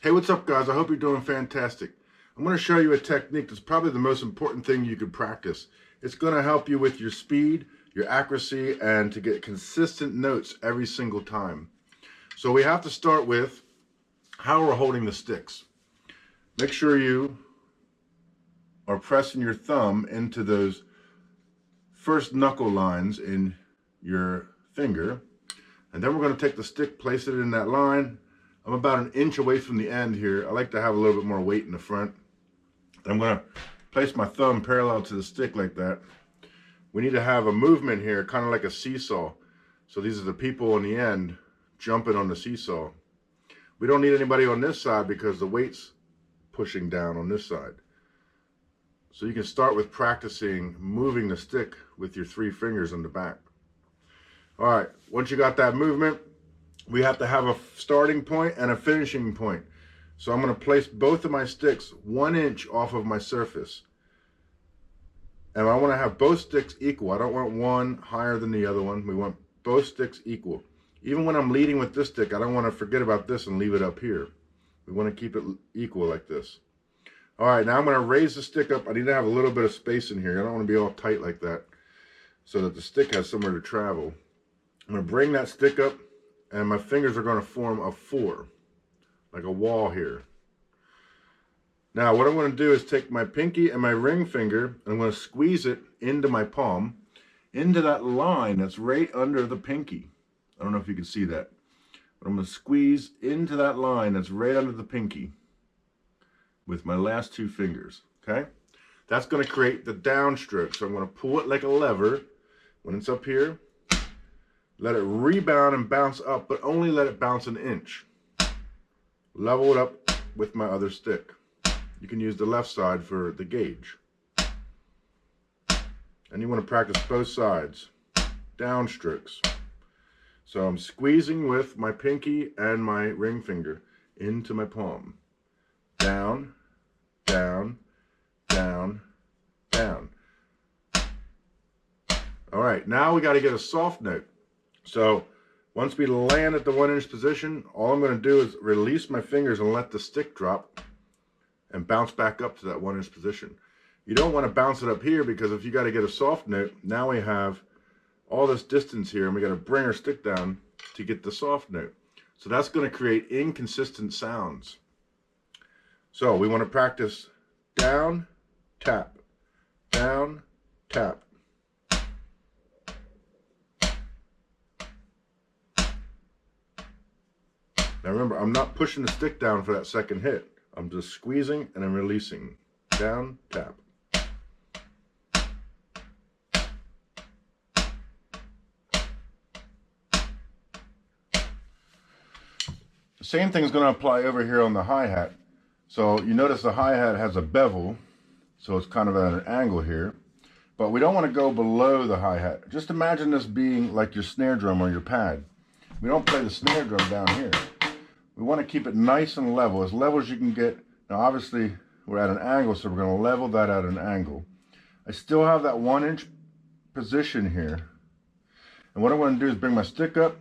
Hey, what's up, guys? I hope you're doing fantastic. I'm going to show you a technique that's probably the most important thing you could practice. It's going to help you with your speed, your accuracy, and to get consistent notes every single time. So we have to start with how we're holding the sticks. Make sure you are pressing your thumb into those first knuckle lines in your finger. And then we're going to take the stick, place it in that line. I'm about an inch away from the end here. I like to have a little bit more weight in the front. I'm going to place my thumb parallel to the stick like that. We need to have a movement here, kind of like a seesaw. So these are the people on the end jumping on the seesaw. We don't need anybody on this side because the weight's pushing down on this side. So you can start with practicing moving the stick with your 3 fingers on the back. All right, once you got that movement, we have to have a starting point and a finishing point. So I'm going to place both of my sticks 1 inch off of my surface. And I want to have both sticks equal. I don't want one higher than the other one. We want both sticks equal. Even when I'm leading with this stick, I don't want to forget about this and leave it up here. We want to keep it equal like this. All right, now I'm going to raise the stick up. I need to have a little bit of space in here. I don't want to be all tight like that, so that the stick has somewhere to travel. I'm going to bring that stick up, and my fingers are going to form a 4, like a wall here. Now what I'm going to do is take my pinky and my ring finger, and I'm going to squeeze it into my palm, into that line that's right under the pinky. I don't know if you can see that, but I'm going to squeeze into that line that's right under the pinky with my last 2 fingers, okay? That's going to create the downstroke. So I'm going to pull it like a lever when it's up here. Let it rebound and bounce up, but only let it bounce an inch. Level it up with my other stick. You can use the left side for the gauge. And you want to practice both sides. Downstrokes. So I'm squeezing with my pinky and my ring finger into my palm. Down, down, down, down. All right, now we got to get a soft note. So once we land at the 1 inch position, all I'm going to do is release my fingers and let the stick drop and bounce back up to that 1 inch position. You don't want to bounce it up here, because if you got to get a soft note, now we have all this distance here and we got to bring our stick down to get the soft note. So that's going to create inconsistent sounds. So we want to practice down, tap, down, tap. Now remember, I'm not pushing the stick down for that second hit. I'm just squeezing and I'm releasing. Down, tap. The same thing is going to apply over here on the hi-hat. So you notice the hi-hat has a bevel, so it's kind of at an angle here. But we don't want to go below the hi-hat. Just imagine this being like your snare drum or your pad. We don't play the snare drum down here. We want to keep it nice and level as you can get. Now obviously we're at an angle, so we're going to level that at an angle. I still have that 1 inch position here. And what I want to do is bring my stick up,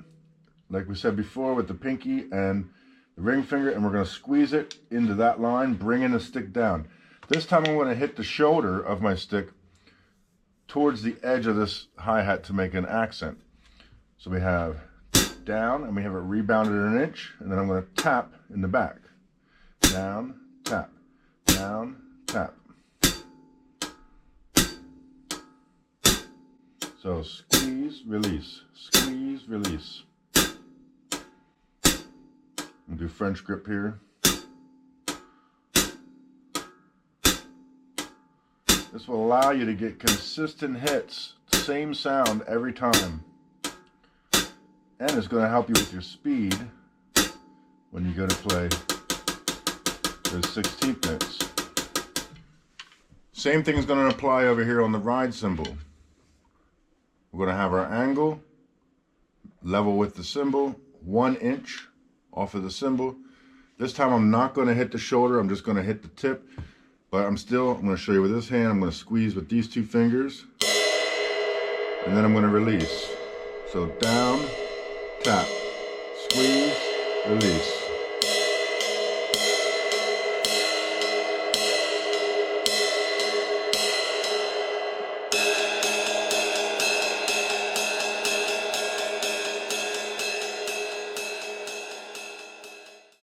like we said before, with the pinky and the ring finger, and we're going to squeeze it into that line, bringing the stick down. This time I'm going to hit the shoulder of my stick towards the edge of this hi-hat to make an accent. So we have down, and we have it rebounded an inch, and then I'm going to tap in the back. Down, tap, down, tap. So squeeze, release, squeeze, release. We'll do French grip here. This will allow you to get consistent hits, same sound every time. And it's going to help you with your speed when you go to play those 16th notes. Same thing is going to apply over here on the ride cymbal. We're going to have our angle level with the cymbal, 1 inch off of the cymbal. This time I'm not going to hit the shoulder, I'm just going to hit the tip. But I'm going to show you with this hand, I'm going to squeeze with these 2 fingers. And then I'm going to release. So down, tap, squeeze, release.